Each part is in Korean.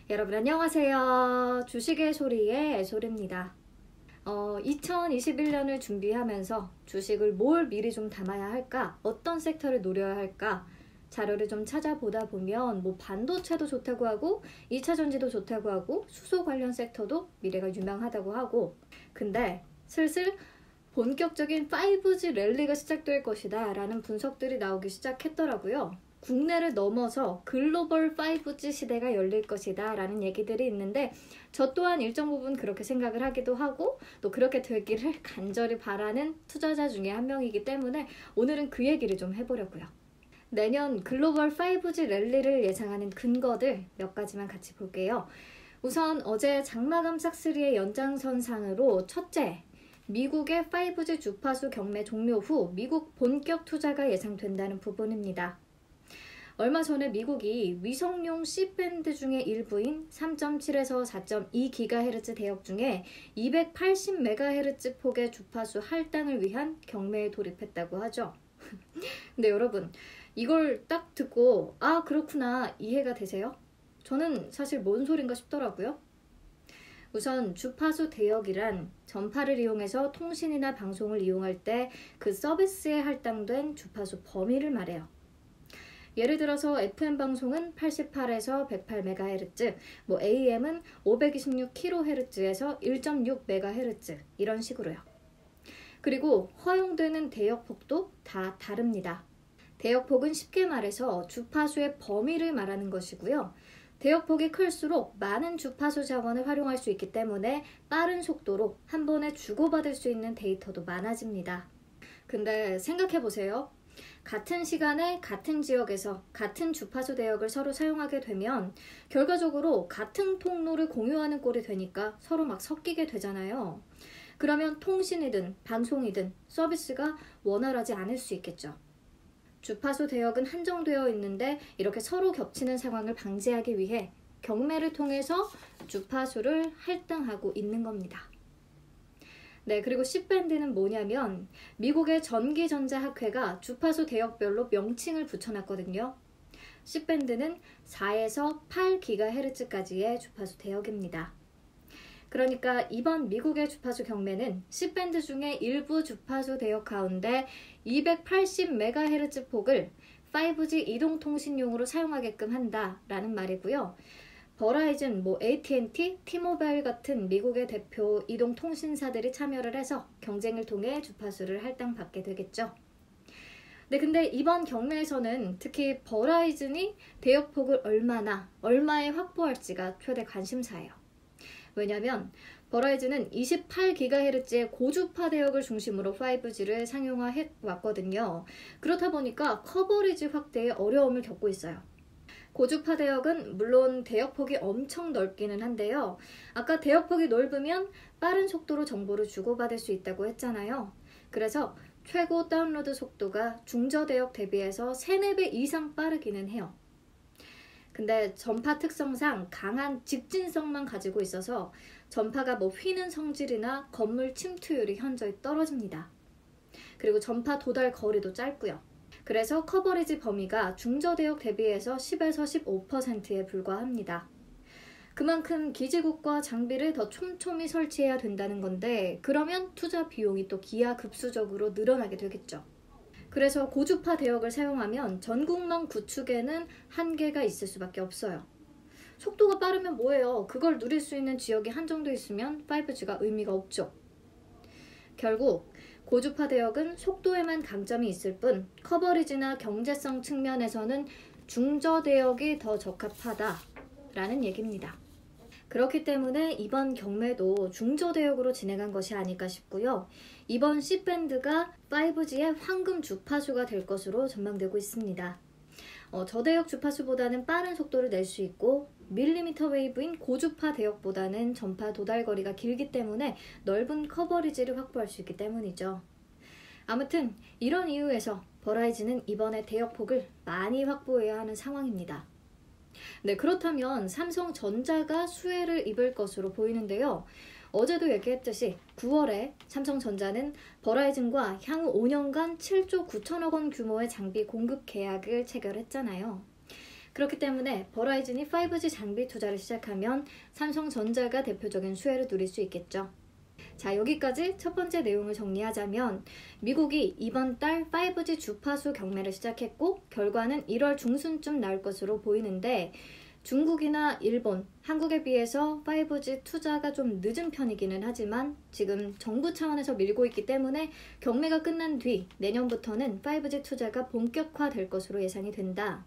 여러분 안녕하세요. 주식의 소리의 애솔입니다. 2021년을 준비하면서 주식을 뭘 미리 좀 담아야 할까? 어떤 섹터를 노려야 할까? 자료를 좀 찾아보다 보면 반도체도 좋다고 하고 2차전지도 좋다고 하고 수소 관련 섹터도 미래가 유망하다고 하고, 근데 슬슬 본격적인 5G 랠리가 시작될 것이다 라는 분석들이 나오기 시작했더라고요. 국내를 넘어서 글로벌 5G 시대가 열릴 것이다 라는 얘기들이 있는데, 저 또한 일정 부분 그렇게 생각을 하기도 하고 또 그렇게 되기를 간절히 바라는 투자자 중에 한 명이기 때문에 오늘은 그 얘기를 좀 해보려고요. 내년 글로벌 5G 랠리를 예상하는 근거들 몇 가지만 같이 볼게요. 우선 어제 장마감 싹3의 연장선상으로 첫째, 미국의 5G 주파수 경매 종료 후 미국 본격 투자가 예상된다는 부분입니다. 얼마 전에 미국이 위성용 C밴드 중의 일부인 3.7에서 4.2GHz 대역 중에 280MHz 폭의 주파수 할당을 위한 경매에 돌입했다고 하죠. 근데 여러분, 이걸 딱 듣고 아 그렇구나 이해가 되세요? 저는 사실 뭔 소린가 싶더라고요. 우선 주파수 대역이란 전파를 이용해서 통신이나 방송을 이용할 때 그 서비스에 할당된 주파수 범위를 말해요. 예를 들어서 FM 방송은 88에서 108MHz, AM은 526kHz에서 1.6MHz 이런 식으로요. 그리고 허용되는 대역폭도 다 다릅니다. 대역폭은 쉽게 말해서 주파수의 범위를 말하는 것이고요. 대역폭이 클수록 많은 주파수 자원을 활용할 수 있기 때문에 빠른 속도로 한 번에 주고받을 수 있는 데이터도 많아집니다. 근데 생각해보세요. 같은 시간에 같은 지역에서 같은 주파수 대역을 서로 사용하게 되면 결과적으로 같은 통로를 공유하는 꼴이 되니까 서로 막 섞이게 되잖아요. 그러면 통신이든 방송이든 서비스가 원활하지 않을 수 있겠죠. 주파수 대역은 한정되어 있는데 이렇게 서로 겹치는 상황을 방지하기 위해 경매를 통해서 주파수를 할당하고 있는 겁니다. 네, 그리고 C밴드는 뭐냐면 미국의 전기전자학회가 주파수 대역별로 명칭을 붙여놨거든요. C밴드는 4에서 8GHz까지의 주파수 대역입니다. 그러니까 이번 미국의 주파수 경매는 C밴드 중에 일부 주파수 대역 가운데 280MHz 폭을 5G 이동통신용으로 사용하게끔 한다라는 말이고요. 버라이즌, AT&T, T-모바일 같은 미국의 대표 이동통신사들이 참여를 해서 경쟁을 통해 주파수를 할당받게 되겠죠. 네, 근데 이번 경매에서는 특히 버라이즌이 대역폭을 얼마에 확보할지가 최대 관심사예요. 왜냐면 버라이즌은 28GHz의 고주파 대역을 중심으로 5G를 상용화해 왔거든요. 그렇다 보니까 커버리지 확대에 어려움을 겪고 있어요. 고주파 대역은 물론 대역폭이 엄청 넓기는 한데요. 아까 대역폭이 넓으면 빠른 속도로 정보를 주고받을 수 있다고 했잖아요. 그래서 최고 다운로드 속도가 중저 대역 대비해서 3-4배 이상 빠르기는 해요. 근데 전파 특성상 강한 직진성만 가지고 있어서 전파가 휘는 성질이나 건물 침투율이 현저히 떨어집니다. 그리고 전파 도달 거리도 짧고요. 그래서 커버리지 범위가 중저대역 대비해서 10에서 15%에 불과합니다. 그만큼 기지국과 장비를 더 촘촘히 설치해야 된다는 건데, 그러면 투자 비용이 또 기하급수적으로 늘어나게 되겠죠. 그래서 고주파 대역을 사용하면 전국망 구축에는 한계가 있을 수밖에 없어요. 속도가 빠르면 뭐예요? 그걸 누릴 수 있는 지역이 한정돼 있으면 5G가 의미가 없죠. 결국 고주파 대역은 속도에만 강점이 있을 뿐 커버리지나 경제성 측면에서는 중저 대역이 더 적합하다라는 얘기입니다. 그렇기 때문에 이번 경매도 중저 대역으로 진행한 것이 아닐까 싶고요. 이번 C밴드가 5G의 황금 주파수가 될 것으로 전망되고 있습니다. 저대역 주파수보다는 빠른 속도를 낼 수 있고 밀리미터 웨이브인 고주파 대역보다는 전파 도달 거리가 길기 때문에 넓은 커버리지를 확보할 수 있기 때문이죠. 아무튼 이런 이유에서 버라이즌은 이번에 대역폭을 많이 확보해야 하는 상황입니다. 네, 그렇다면 삼성전자가 수혜를 입을 것으로 보이는데요. 어제도 얘기했듯이 9월에 삼성전자는 버라이즌과 향후 5년간 7조 9천억 원 규모의 장비 공급 계약을 체결했잖아요. 그렇기 때문에 버라이즌이 5G 장비 투자를 시작하면 삼성전자가 대표적인 수혜를 누릴 수 있겠죠. 자, 여기까지 첫 번째 내용을 정리하자면 미국이 이번 달 5G 주파수 경매를 시작했고 결과는 1월 중순쯤 나올 것으로 보이는데 중국이나 일본, 한국에 비해서 5G 투자가 좀 늦은 편이기는 하지만 지금 정부 차원에서 밀고 있기 때문에 경매가 끝난 뒤 내년부터는 5G 투자가 본격화될 것으로 예상이 된다.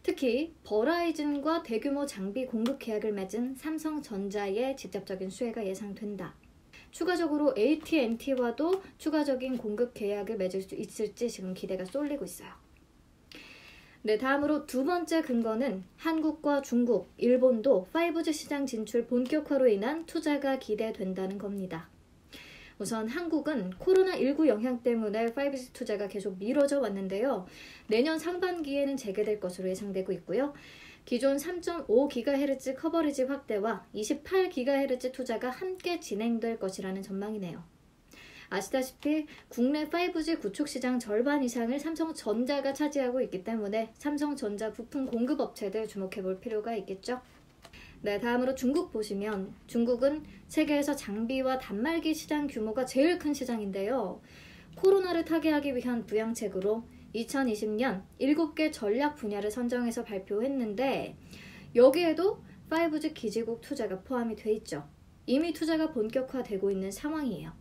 특히 버라이즌과 대규모 장비 공급 계약을 맺은 삼성전자의 직접적인 수혜가 예상된다. 추가적으로 AT&T와도 추가적인 공급 계약을 맺을 수 있을지 지금 기대가 쏠리고 있어요. 네, 다음으로 두 번째 근거는 한국과 중국, 일본도 5G 시장 진출 본격화로 인한 투자가 기대된다는 겁니다. 우선 한국은 코로나19 영향 때문에 5G 투자가 계속 미뤄져 왔는데요. 내년 상반기에는 재개될 것으로 예상되고 있고요. 기존 3.5GHz 커버리지 확대와 28GHz 투자가 함께 진행될 것이라는 전망이네요. 아시다시피 국내 5G 구축 시장 절반 이상을 삼성전자가 차지하고 있기 때문에 삼성전자 부품 공급 업체들 주목해 볼 필요가 있겠죠. 네, 다음으로 중국 보시면 중국은 세계에서 장비와 단말기 시장 규모가 제일 큰 시장인데요. 코로나를 타개하기 위한 부양책으로 2020년 7개 전략 분야를 선정해서 발표했는데 여기에도 5G 기지국 투자가 포함이 돼 있죠. 이미 투자가 본격화되고 있는 상황이에요.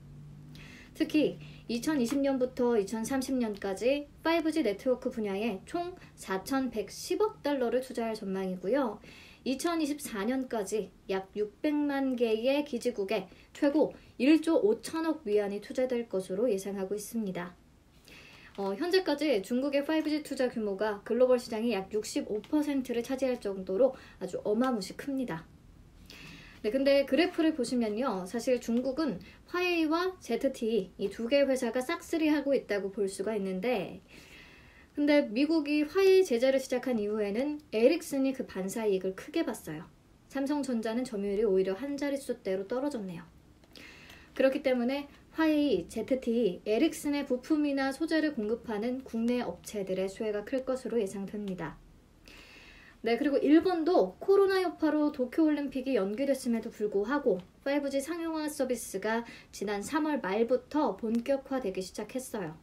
특히 2020년부터 2030년까지 5G 네트워크 분야에 총 4,110억 달러를 투자할 전망이고요. 2024년까지 약 600만 개의 기지국에 최고 1조 5천억 위안이 투자될 것으로 예상하고 있습니다. 현재까지 중국의 5G 투자 규모가 글로벌 시장의 약 65%를 차지할 정도로 아주 어마무시 큽니다. 네, 근데 그래프를 보시면요. 사실 중국은 화웨이와 ZTE 이 두 개의 회사가 싹쓸이하고 있다고 볼 수가 있는데 근데 미국이 화웨이 제재를 시작한 이후에는 에릭슨이 그 반사 이익을 크게 봤어요. 삼성전자는 점유율이 오히려 한 자릿수대로 떨어졌네요. 그렇기 때문에 화웨이, ZTE, 에릭슨의 부품이나 소재를 공급하는 국내 업체들의 수혜가 클 것으로 예상됩니다. 네, 그리고 일본도 코로나 여파로 도쿄올림픽이 연기됐음에도 불구하고 5G 상용화 서비스가 지난 3월 말부터 본격화되기 시작했어요.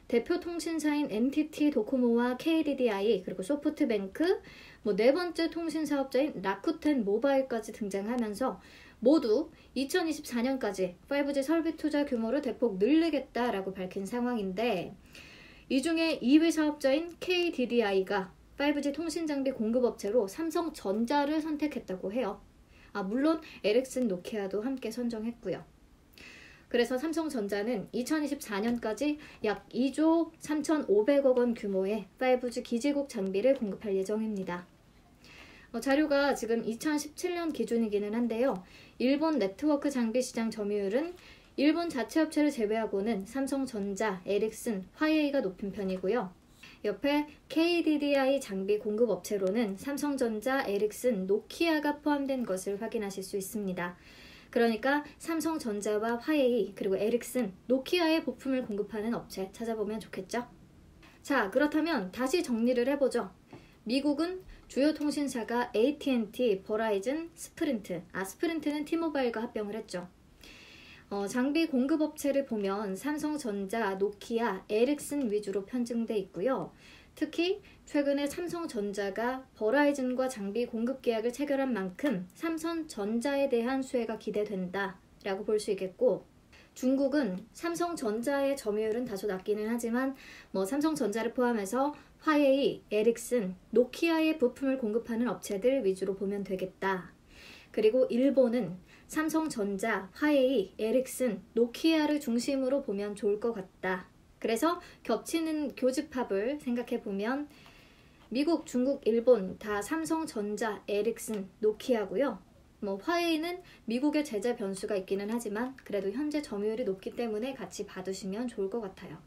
대표 통신사인 NTT 도코모와 KDDI 그리고 소프트뱅크, 네 번째 통신 사업자인 라쿠텐 모바일까지 등장하면서 모두 2024년까지 5G 설비 투자 규모를 대폭 늘리겠다라고 밝힌 상황인데 이 중에 2위 사업자인 KDDI가 5G 통신 장비 공급업체로 삼성전자를 선택했다고 해요. 물론 에릭슨, 노키아도 함께 선정했고요. 그래서 삼성전자는 2024년까지 약 2조 3,500억 원 규모의 5G 기지국 장비를 공급할 예정입니다. 자료가 지금 2017년 기준이기는 한데요. 일본 네트워크 장비 시장 점유율은 일본 자체 업체를 제외하고는 삼성전자, 에릭슨, 화웨이가 높은 편이고요. 옆에 KDDI 장비 공급 업체로는 삼성전자, 에릭슨, 노키아가 포함된 것을 확인하실 수 있습니다. 그러니까 삼성전자와 화웨이 그리고 에릭슨, 노키아의 부품을 공급하는 업체 찾아보면 좋겠죠? 자, 그렇다면 다시 정리를 해보죠. 미국은 주요 통신사가 AT&T, 버라이즌, 스프린트, 스프린트는 T모바일과 합병을 했죠. 장비 공급 업체를 보면 삼성전자, 노키아, 에릭슨 위주로 편중돼 있고요. 특히 최근에 삼성전자가 버라이즌과 장비 공급 계약을 체결한 만큼 삼성전자에 대한 수혜가 기대된다라고 볼 수 있겠고 중국은 삼성전자의 점유율은 다소 낮기는 하지만 삼성전자를 포함해서 화웨이, 에릭슨, 노키아의 부품을 공급하는 업체들 위주로 보면 되겠다. 그리고 일본은 삼성전자, 화웨이, 에릭슨, 노키아를 중심으로 보면 좋을 것 같다. 그래서 겹치는 교집합을 생각해보면 미국, 중국, 일본 다 삼성전자, 에릭슨, 노키아고요. 화웨이는 미국의 제재 변수가 있기는 하지만 그래도 현재 점유율이 높기 때문에 같이 봐두시면 좋을 것 같아요.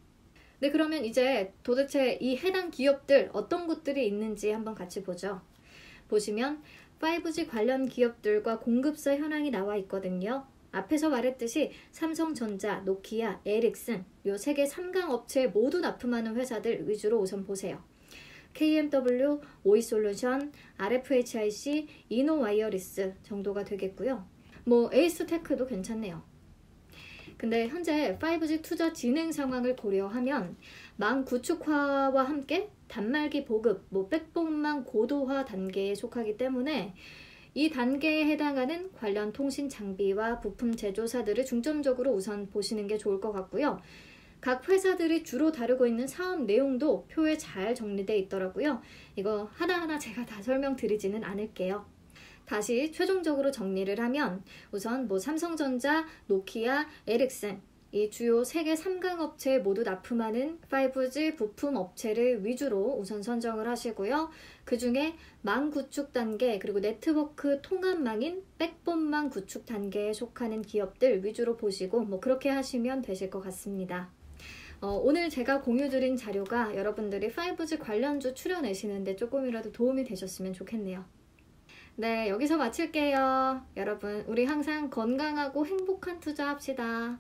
네, 그러면 이제 도대체 이 해당 기업들 어떤 곳들이 있는지 한번 같이 보죠. 보시면 5G 관련 기업들과 공급사 현황이 나와 있거든요. 앞에서 말했듯이 삼성전자, 노키아, 에릭슨 요 세계 3강 업체 모두 납품하는 회사들 위주로 우선 보세요. KMW, 오이솔루션, RFHIC, 이노와이어리스 정도가 되겠고요. 뭐 에이스테크도 괜찮네요. 근데 현재 5G 투자 진행 상황을 고려하면 망 구축화와 함께 단말기 보급, 백본망 고도화 단계에 속하기 때문에 이 단계에 해당하는 관련 통신 장비와 부품 제조사들을 중점적으로 우선 보시는 게 좋을 것 같고요. 각 회사들이 주로 다루고 있는 사업 내용도 표에 잘 정리되어 있더라고요. 이거 하나하나 제가 다 설명드리지는 않을게요. 다시 최종적으로 정리를 하면 우선 삼성전자, 노키아, 에릭슨 이 주요 세계 3강 업체에 모두 납품하는 5G 부품 업체를 위주로 우선 선정을 하시고요. 그 중에 망 구축 단계 그리고 네트워크 통합망인 백본망 구축 단계에 속하는 기업들 위주로 보시고 그렇게 하시면 되실 것 같습니다. 오늘 제가 공유드린 자료가 여러분들이 5G 관련주 추려내시는데 조금이라도 도움이 되셨으면 좋겠네요. 네, 여기서 마칠게요. 여러분, 우리 항상 건강하고 행복한 투자합시다.